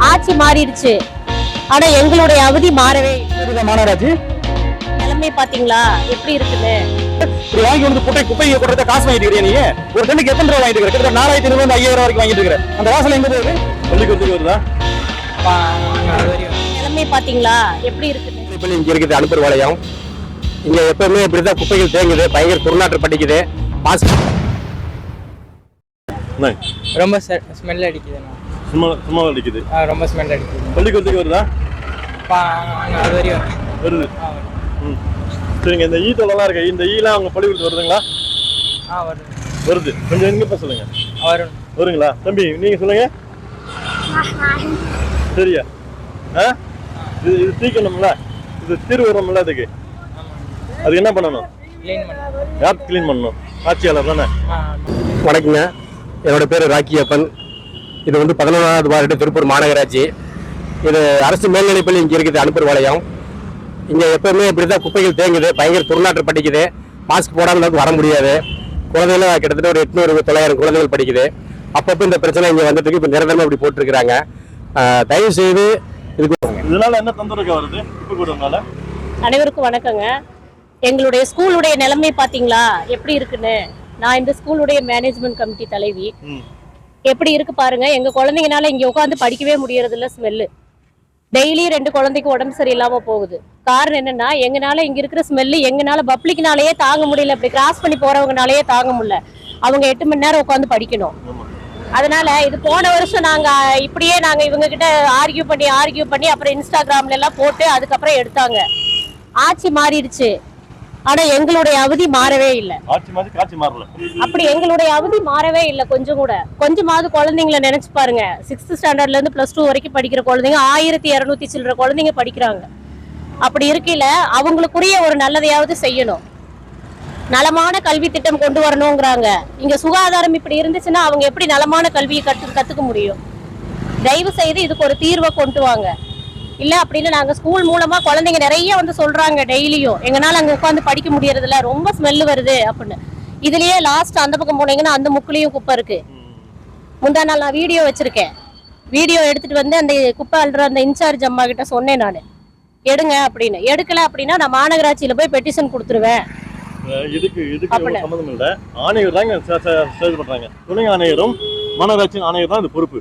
ஆட்சி மாறிடுச்சு. ஆனா எங்களுடைய அவதி மாறவே இல்லை. மாநகராட்சி நிலைமை பாத்தீங்களா எப்படி இருக்குன்னு. வாங்கி வந்து குப்பையை கொடுத்த காசு வாங்கிட்டு இருக்கிறீங்க. நீங்க ஒரு டன்னுக்கு எத்தனை ரூபாய் வாங்கிட்டு இருக்கிற? 4500 5000 வரைக்கும் வாங்கிட்டு இருக்கிற. அந்த வாசல் எங்க போகுது? பள்ளிக்கூடத்துக்கு வருதா? நிலைமை பாத்தீங்களா எப்படி இருக்குன்னு. இங்க இருக்குது அனுப்பர் வளையம். இங்க எப்பவுமே இப்படிதான் குப்பைகள் தேங்குது, பயங்கர துர்நாற்றம் படிக்குது. ரொம்ப ஸ்மெல் அடிக்குது. சும்மா அடிக்குது. ரொம்ப ஸ்மெல் அடிக்குது. பள்ளிக்கூடத்துக்கு வருதா? அது வரையும் வருது. சரிங்க, இந்த தொலைலாம் இருக்கு. இந்த ஈலாம் அவங்க பள்ளிக்கூடத்துக்கு வருதுங்களா? வருது. கொஞ்சம் எங்கப்பா சொல்லுங்க. வருங்களா? தம்பி நீங்க சொல்லுங்க. சரியா? இது தீக்கணும்ல, இது தீர்வு வரும்ல. அதுக்கு என்ன பண்ணணும்? யார் கிளீன் பண்ணணும்? ஆட்சியாளர் தானே. வணக்கங்க, என்னோட பேரு ராக்கியப்பன். இது வந்து 11வது வார்டு திருப்பூர் மாநகராட்சி. இது அரசு மேல்நிலைப்பள்ளி இங்க இருக்குது அனுப்பர் வளையம். இங்க எப்பவுமே இப்படிதான் குப்பைகள் தேங்குது, பயங்கர துர்நாற்றம் படிக்குது. மாஸ்க் போடாம வர முடியாது. குழந்தைகள் கிட்டத்தட்ட ஒரு 800-900 குழந்தைகள் படிக்குது. அப்பப்போ இந்த பிரச்சனை இங்க வந்துட்டு இப்ப நிரந்தரமா இப்படி போட்டுருக்காங்க. தயவு செய்து இதனால என்ன தொந்தரவு வருது? அனைவருக்கும் வணக்கங்க. எங்களுடைய ஸ்கூலுடைய நிலைமை பாத்தீங்களா எப்படி இருக்குன்னு. நான் இந்த ஸ்கூலுடைய மேனேஜ்மெண்ட் கமிட்டி தலைவி. எப்படி இருக்கு பாருங்க. எங்க குழந்தைங்கனால இங்க உட்காந்து படிக்கவே முடியறது இல்ல. ஸ்மெல்லு டெய்லி 2 குழந்தைக்கு உடம்பு சரியில்லாம போகுது. காரணம் என்னன்னா, எங்கனால இங்க இருக்கிற ஸ்மெல்லு எங்கனால பப்ளிக்னாலேயே தாங்க முடியல. இப்படி கிராஸ் பண்ணி போறவங்கனாலேயே தாங்க முடியல. அவங்க 8 மணி நேரம் உட்காந்து படிக்கணும். அதனால இது போன வருஷம் நாங்க இப்படியே இவங்க கிட்ட ஆர்கியூ பண்ணி அப்புறம் இன்ஸ்டாகிராம்ல எல்லாம் போட்டு அதுக்கப்புறம் எடுத்தாங்க. ஆட்சி மாறிடுச்சு. ஆனா எங்களுடைய அவதி மாறவே இல்லை. அப்படி எங்களுடைய அவதி மாறவே இல்லை. கொஞ்சமாவது குழந்தைங்களை நினைச்சு பாருங்க. 6th ஸ்டாண்டர்ட்ல இருந்து +2 வரைக்கும் படிக்கிற குழந்தைங்க 1200 சில்லற குழந்தைங்க படிக்கிறாங்க. அப்படி இருக்கையில அவங்களுக்குரிய ஒரு நல்லதையாவது செய்யணும். நலமான கல்வி திட்டம் கொண்டு வரணுங்கிறாங்க. இங்க சுகாதாரம் இப்படி இருந்துச்சுன்னா அவங்க எப்படி நலமான கல்வியை கத்துக்க முடியும்? தயவு செய்து இதுக்கு ஒரு தீர்வை கொண்டு வாங்க. இல்ல அப்படின்னு நாங்க ஸ்கூல் மூலமா குழந்தைங்க நிறைய வந்து சொல்றாங்க. டெய்லியும் எங்கனால அங்க உட்காந்து படிக்க முடியறது இல்ல, ரொம்ப ஸ்மெல் வருது அப்படின்னு. இதுலயே லாஸ்ட் அந்த பக்கம் போனீங்கன்னா அந்த முக்குலயும் குப்பை இருக்கு. முந்தா நாள் நான் வீடியோ வச்சிருக்கேன். வீடியோ எடுத்துட்டு வந்து அந்த குப்பை அள்ளுற அந்த இன்சார்ஜ் அம்மா கிட்ட சொன்னேன், நான் எடுங்க அப்படின்னு. எடுக்கல அப்படின்னா நான் மாநகராட்சியில போய் பெட்டிஷன் கொடுத்துருவேன். இதுக்கு சம்பந்தம் இல்ல. ஆணையர் தாங்க சேல் பண்றாங்க. துணை ஆணையரும் மாநகராட்சி ஆணையர் தான் இது பொறுப்பு.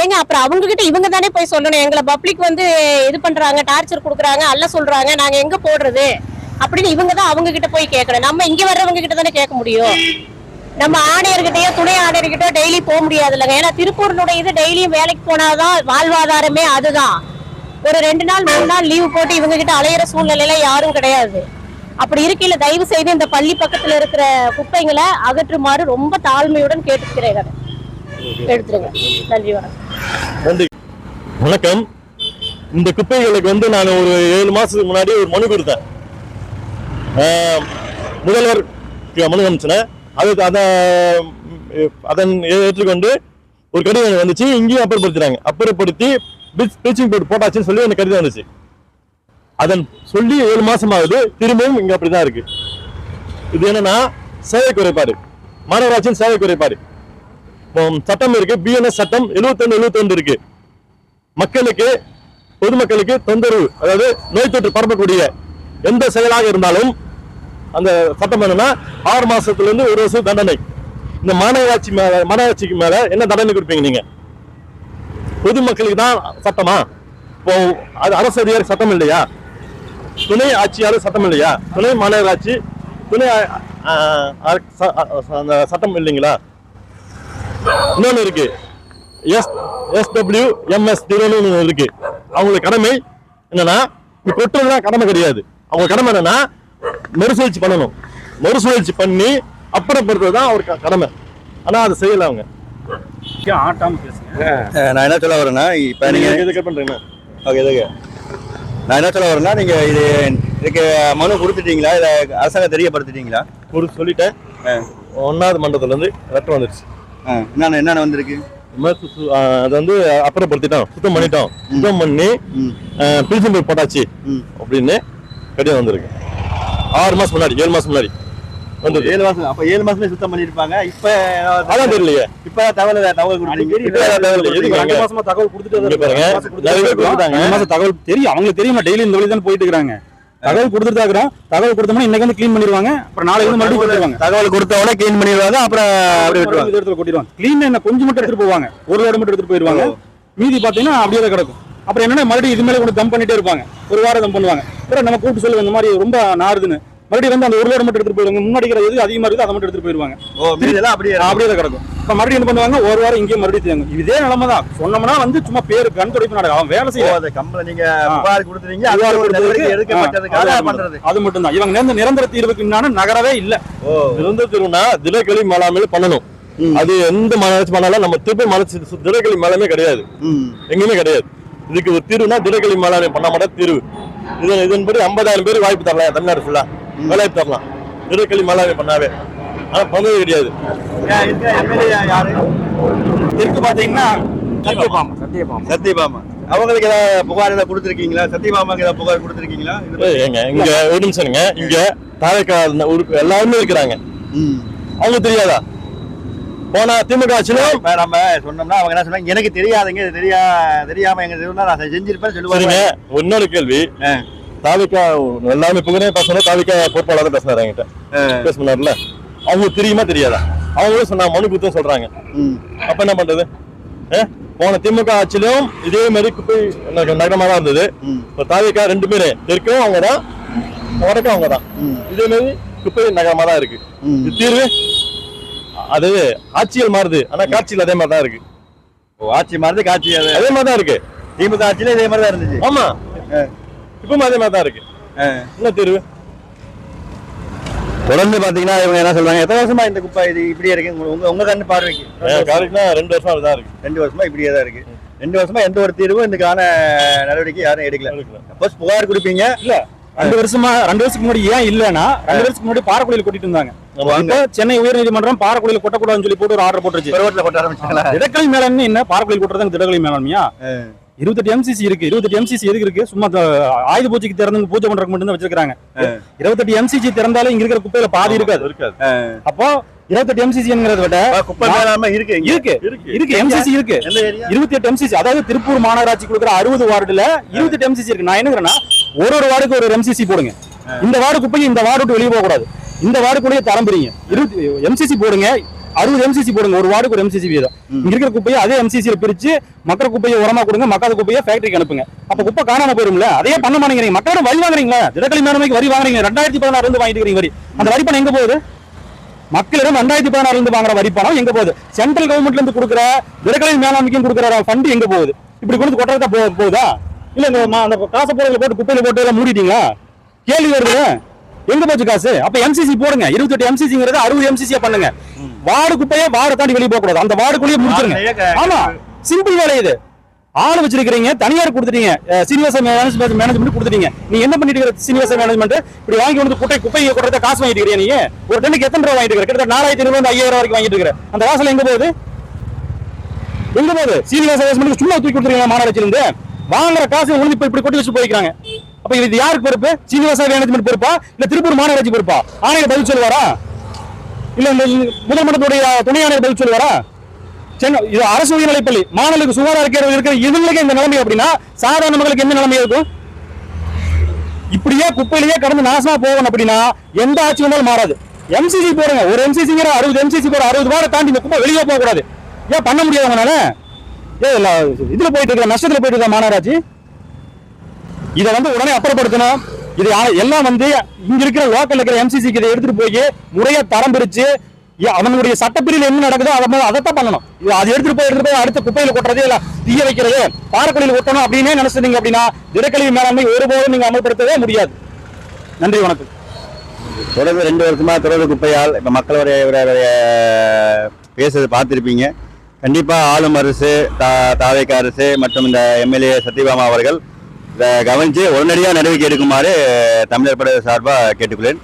ஏங்க அப்புறம் அவங்க கிட்ட இவங்க தானே போய் சொல்லணும். எங்களை பப்ளிக் வந்து இது பண்றாங்க, டார்ச்சர் கொடுக்குறாங்க, அல்ல சொல்றாங்க, நாங்க எங்க போடுறது அப்படின்னு இவங்க தான் அவங்க கிட்ட போய் கேட்கணும். நம்ம இங்க வர்றவங்க கிட்ட தானே கேட்க முடியும். நம்ம ஆணையர்கிட்டயோ துணை ஆணையர்கிட்ட டெய்லி போக முடியாது இல்லைங்க. ஏன்னா திருப்பூர்னுடைய இது டெய்லியும் வேலைக்கு போனாதான் வாழ்வாதாரமே. அதுதான் ஒரு 2 நாள் 3 நாள் லீவு போட்டு இவங்க கிட்ட அலையிற சூழ்நிலையில யாரும் கிடையாது. அப்படி இருக்கையில தயவு செய்து இந்த பள்ளி பக்கத்துல இருக்கிற குப்பைங்களை அகற்றுமாறு ரொம்ப தாழ்மையுடன் கேட்டுக்கிறேன். எடுத்துருங்க. நன்றி, வணக்கம். வணக்கம். இந்த குப்பைகளுக்கு வந்து நான் ஒரு 7 மாசத்துக்கு முன்னாடி ஒரு மனு கொடுத்தேன். முதல்வர் மனு அனுப்பிச்சேன். அதன் ஏற்றுக்கொண்டு ஒரு கடிதம் வந்துச்சு. இங்கேயும் அப்புறப்படுத்தினாங்க. அப்புறப்படுத்தி ப்ளீச்சிங் பவுடர் போட்டாச்சுன்னு சொல்லி எனக்கு கடிதம் வந்துச்சு. அதன் சொல்லி 7 மாசம் ஆகுது. திரும்பவும் இங்க அப்படிதான் இருக்கு. இது என்னன்னா சேவை குறைபாடு, மாநகராட்சியின் சேவை குறைபாடு. சட்டம் இருக்கு, BNS சட்டம் 71 இருக்கு. மக்களுக்கு பொதுமக்களுக்கு தொந்தரவு, அதாவது நோய் தொற்று பரப்பக்கூடிய எந்த செயலாக இருந்தாலும் அந்த சட்டம் என்னன்னா 6 மாசத்துல இருந்து 1 வருஷம் தண்டனை. இந்த மாநகராட்சிக்கு மேல என்ன தண்டனை கொடுப்பீங்க நீங்க? பொதுமக்களுக்கு தான் சட்டமா? இப்போ அது அரசு அதிகாரி சட்டம் இல்லையா? துணை ஆட்சியாளர் சட்டம் இல்லையா? துணை மாநகராட்சி துணை அந்த சட்டம் இல்லைங்களா? இன்னொன்னு இருக்கு, SWMS இருக்கு. அவங்களுக்கு கடமை என்னன்னா கொட்டுறதுதான் கடமை கிடையாது. அவங்க கடமை என்னன்னா மறுசுழற்சி பண்ணணும். மறுசுழற்சி பண்ணி அப்புறப்படுத்துறதுதான் அவருக்கு கடமை. ஆனா அதை செய்யல அவங்க. நான் என்ன சொல்ல வரேன்னா, இப்ப நீங்க பண்றீங்க. நான் என்ன சொல்ல வரேன்னா, நீங்க இதுக்கு மனு கொடுத்துட்டீங்களா? இதை அரசாங்கம் தெரியப்படுத்திட்டீங்களா? சொல்லிட்டேன். 1வது மண்டலத்துல இருந்து லெட்டர் வந்துருச்சு. என்னென்ன வந்திருக்கு? அது வந்து அப்புறப்படுத்திட்டோம், சுத்தம் பண்ணிட்டோம். சுத்தம் பண்ணி ப்ளீச்சிங் பவுடர் போட்டாச்சு அப்படின்னு கடிதம் வந்திருக்கு. 6 மாசம் முன்னாடி, 7 மாசம் முன்னாடி. வந்தது. 7 மாசம். அப்ப 7 மாசமே சுத்தம் பண்ணிருப்பாங்க. இப்ப அதான் தெரியலையே. இப்ப தகவல் கொடுத்தீங்க. எதுக்கு ரெண்டு மாசமா தகவல் கொடுத்துட்டு இங்க பாருங்க, நிறைய பேர் கொடுத்தாங்க. ரெண்டு மாசம் தகவல் தெரியும், அவங்களுக்கு தெரியுமா, டெய்லி இந்த வழி தான் போயிட்டு இருக்காங்க. தகவல் கொடுத்துட்டு தான் இருக்கிறோம். தகவல் கொடுத்தோம்னா இன்னைக்கு வந்து க்ளீன் பண்ணிடுவாங்க, அப்புறம் நாளைக்கு வந்து மறுபடியும் கொடுத்துருவாங்க. தகவல் கொடுத்த உடனே கிளீன் பண்ணிடுவாங்க, அப்புறம் அப்படியே விட்டுருவாங்க. இந்த இடத்துல கொட்டிடுவாங்க. க்ளீன் என்ன கொஞ்சம் மட்டும் எடுத்துட்டு போவாங்க, ஒரு லோடு மட்டும் எடுத்துட்டு போயிருவாங்க. மீதி பாத்தீங்கன்னா அப்படியே தான் கிடக்கும். அப்புறம் என்னன்னா மறுபடியும் இது மேலே கொண்டு தம் பண்ணிட்டே இருப்பாங்க, ஒரு வாரம் தம் பண்ணுவாங்க. அப்புறம் நம்ம கூப்பிட்டு சொல்லுவாங்க இந்த மாதிரி ரொம்ப நாறுதுன்னு, மறுபடியும் வந்து அந்த ஒரு லோடு மட்டும் எடுத்துட்டு போயிருவாங்க. முன்னாடி எது அதிகமா இருக்குது அதை மட்டும் எடுத்துட்டு போயிருவாங்க. இதெல்லாம் அப்படியே அப்படியே தான் கிடக்கும். இப்ப மறுபடியும் என்ன பண்ணுவாங்க, ஒரு வாரம் இங்கே மறுபடியும் தேங்க. இதே நிலைமை தான். சொன்னோம்னா வந்து சும்மா பேரு கண் துடைப்பு நடக்கும், அவன் வேலை செய்ய கம்பெனி நீங்க புகார் கொடுத்துறீங்க, எடுக்கப்பட்டதுக்காக பண்றது அது மட்டும் தான். இவங்க நிரந்தர தீர்வுக்கு நகரவே இல்ல. நிரந்தர தீர்வுனா திடக்கழிவு மேலாண்மையில பண்ணணும். அது எந்த மாநகராட்சி பண்ணாலும் நம்ம திருப்பி மலைச்சு திடக்கழிவு மேலாண்மை கிடையாது, எங்கேயுமே கிடையாது. இதுக்கு ஒரு தீர்வுனா திடக்கழிவு மேலாண்மை பண்ண மாட்டா தீர்வு. இதன்படி 50,000 பேர் வாய்ப்பு தரலாம், தமிழ்நாடு ஃபுல்லா வேலைவாய்ப்பு தரலாம் திடக்கழிவு மேலாண்மை பண்ணாவே. ஆனா பண்ணவே கிடையாது. தெற்கு பாத்தீங்கன்னா சத்யபாமா அவங்களுக்கு ஏதாவது புகார் ஏதாவது கொடுத்துருக்கீங்களா? சத்யபாமாக்கு ஏதாவது புகார் கொடுத்துருக்கீங்களா? ஏங்க இங்க ஒரு நிமிஷம்ங்க, இங்க தாவேக்கா எல்லாருமே இருக்கிறாங்க, அவங்க தெரியாதா? போனா திமுக ஆட்சியிலும் நம்ம சொன்னோம்னா அவங்க என்ன சொன்னாங்க, எனக்கு தெரியாதுங்க, இது தெரியாம எங்க சொன்னா நான் செஞ்சிருப்பேன் சொல்லுவாங்க. இன்னொரு கேள்வி, தாவேக்கா எல்லாருமே புகழே பேசணும், தாவேக்கா பொறுப்பாளர் பேசினாரு என்கிட்ட, பேசினார்ல, அவங்க தெரியுமா தெரியாதா? அவங்களும் சொன்னாங்க, மனு கொடுத்து சொல்றாங்க. அப்ப என்ன பண்றது? போன திமுக ஆட்சியிலும் இதே மாதிரி குப்பை நகரமா தான் இருந்தது. இப்ப தாவேக்கா 2 பேரு தெற்கும் அவங்கதான், வடக்கும் அவங்கதான், இதே மாதிரி குப்பை நகரமா தான் இருக்கு. இது தீர்வு? அது ஆட்சியல் மாறுது, ஆனா காட்சியில் அதே மாதிரி தான் இருக்கு. ஆட்சி மாறுது, காட்சி அதே மாதிரி தான் இருக்கு. திமுக ஆட்சியில இதே மாதிரி தான் இருந்துச்சு. ஆமா, இப்பவும் அதே மாதிரி தான் இருக்கு. என்ன தீர்வு? தொடர்ந்து பாத்தீங்கன்னா இவங்க என்ன சொல்றாங்க, எத்தனை வருஷமா இந்த குப்பை இது இப்படியே இருக்கு? உங்க கண்ணு பார்வைக்கு 2 வருஷமா தான் இருக்கு. 2 வருஷமா இப்படியே தான் இருக்கு. 2 வருஷமா எந்த ஒரு தீர்வும் இதுக்கான நடவடிக்கை யாரும் எடுக்கல. சப்போஸ் புகார் கொடுப்பீங்க இல்ல, 2 வருஷத்துக்கு முன்னாடி ஏன் இல்லன்னா, 2 வருஷத்துக்கு முன்னாடி பாறைக்குழியில் கொட்டிட்டு இருந்தாங்க. இப்போ சென்னை உயர்நீதிமன்றம் பாறைக்குழியில் கொட்டக்கூடாதுன்னு சொல்லி போட்டு ஒரு ஆர்டர் போட்டுருச்சு. ரோட்ல கொட்ட ஆரம்பிச்சாங்களா? திடக்கழிவு மேலாண்மை என்ன, பாறைக்குழியில் கொட்டுறதுக்கு திடக்கழிவு மேலாண்மையா? 28 MCC இருக்கு. 28 MCC எதுக்கு இருக்கு? சும்மா ஆயுத பூஜைக்கு திறந்து பூஜை பண்றதுக்கு மட்டும் தான் வச்சிருக்காங்க. 28 MCC திறந்தாலே இங்க இருக்கிற குப்பையில பாதி இருக்காது. அப்போ 28 MCC என்கிறத விட குப்பை மேலாண்மை இருக்கு MCC இருக்கு. 28 MCC, அதாவது திருப்பூர் மாநகராட்சி கொடுக்குற 60 வார்டுல 28 MCC இருக்கு. நான் என்ன ஒரு வார்டுக்கு ஒரு MCC போடுங்க. இந்த வார்டு குப்பையை இந்த வார்டு விட்டு வெளியே போக கூடாது. இந்த வார்டுக்குள்ளேயே தரம் பிரிங்க. 20 MCC போடுங்க, 60 MCC போடுங்க, ஒரு வார்டுக்கு ஒரு MCC வீதம். இங்க இருக்கிற குப்பையை அதே MCC பிரிச்சு மக்கிற குப்பையை உரமா கொடுங்க, மக்காத குப்பையை ஃபேக்டரிக்கு அனுப்புங்க. அப்ப குப்பை காணாம போயிரும்ல. அதே பண்ண மாட்டேங்கிறீங்க. மக்களோட வரி வாங்குறீங்களா? திடக்கழிவு மேலாண்மைக்கு வரி வாங்குறீங்க. 2016 இருந்து வாங்கிட்டு இருக்கீங்க வரி. அந்த வரி பணம் எங்க போகுது? மக்களிடம் 2016 இருந்து வாங்குற வரி பணம் எங்க போகுது? சென்ட்ரல் கவர்மெண்ட்ல இருந்து கொடுக்குற திடக்கழிவு மேலாண்மைக்கும் கொடுக்குற ஃபண்ட் எங்க போகுது? இப்படி கொண்டு கொட்டறதா போகுதா? இல்ல அந்த காசை போட்டு குப்பையில போட்டு எல்லாம் மூடிட்டீங்களா? கேள்வி வருது, எங்க போச்சு காசு? அப்ப MCC போடுங்க. 28 MCCங்கிறது 60 MCC பண்ணுங்க. வார்டு குப்பையே வார்டை தாண்டி வெளியே போக கூடாது. அந்த வார்டுக்குள்ளேயே முடிச்சிருங்க. ஆமா, சிம்பிள் வேலை இது. ஆளு வச்சிருக்கீங்க, தனியார் கொடுத்துட்டீங்க, சீனிவாச மேனேஜ்மெண்ட் கொடுத்துட்டீங்க. நீ என்ன பண்ணிட்டு இருக்கிற சீனிவாச மேனேஜ்மெண்ட்? இப்படி வாங்கி வந்து குப்பையை கொட்டுறத காசு வாங்கிட்டு இருக்கிறீங்க. நீ ஒரு டன்னுக்கு எத்தனை ரூபாய் வாங்கிட்டு இருக்கிற? கிட்டத்தட்ட 4500 5000 வரைக்கும் வாங்கிட்டு இருக்கிற. அந்த காசுல எங்க போகுது? எங்க போகுது? சீனிவாச மேனேஜ்மெண்ட் சும்மா தூக்கி கொடுத்துருக்கீங்க. மாநகராட்சியில இருந்து வாங்குற காசு ஒழுங்கு இப்படி கொட்டி வச்சு போய்க்கிறாங்க. அப்ப இது யாருக்கு பொறுப்பு? சீனிவாச மேனேஜ்மெண்ட் பொறுப்பா இல்ல திருப்பூர் மாநகராட்சி பொறுப்பா? ஆணையர் பதில் சொல்லுவாரா? இல்ல முதல் மட்டத்துடைய துணை ஆணையர் பதில் சொல்லுவாரா? இது அரசு உயர்நிலைப்பள்ளி, மாணவர்களுக்கு சுகாதார கேர் இருக்கிற இவங்களுக்கு இந்த நிலைமை அப்படின்னா சாதாரண மக்களுக்கு என்ன நிலைமை இருக்கும்? இப்படியே குப்பையிலேயே கடந்து நாசமா போகணும் அப்படின்னா எந்த ஆட்சி வந்தாலும் மாறாது. MCC போடுங்க. ஒரு MCCங்கிற 60 MCC போற 60 வாரம் தாண்டி இந்த குப்பை வெளியே போக கூடாது. ஏன் பண்ண முடியாது உங்களால? இதுல போயிட்டு இருக்க நஷ்டத்துல போயிட்டு இருக்க மாநகராட்சி இதை உடனே அப்புறப்படுத்தணும். இது எல்லாம் இங்க இருக்கிற லோக்கல் இருக்கிற MCCக்கு இதை எடுத்துட்டு போய் முறையா தரம் பிரிச்சு அவனுடைய சட்டப்பிரிவில் என்ன நடக்குதோ அதைத்தான் பண்ணணும். அதை எடுத்துட்டு போய் அடுத்த குப்பையில கொட்டுறது இல்ல தீய வைக்கிறது, பாறைக்குழியில் கொட்டணும் அப்படின்னு நினைச்சிருந்தீங்க அப்படின்னா திடக்கழிவு மேலாண்மை ஒருபோதும் நீங்க அமல்படுத்தவே முடியாது. நன்றி, வணக்கம். தொடர்ந்து 2 வருஷமா தொடர்ந்து குப்பையால் இப்ப மக்கள் பேசுறதை பார்த்திருப்பீங்க. கண்டிப்பா ஆளும் அரசு, தாவேக்கா அரசு மற்றும் இந்த MLA சத்யபாமா அவர்கள் இதை கவனிச்சு உடனடியாக நடவடிக்கை எடுக்குமாறு தமிழர் பட சார்பாக கேட்டுக்கொள்கிறேன்.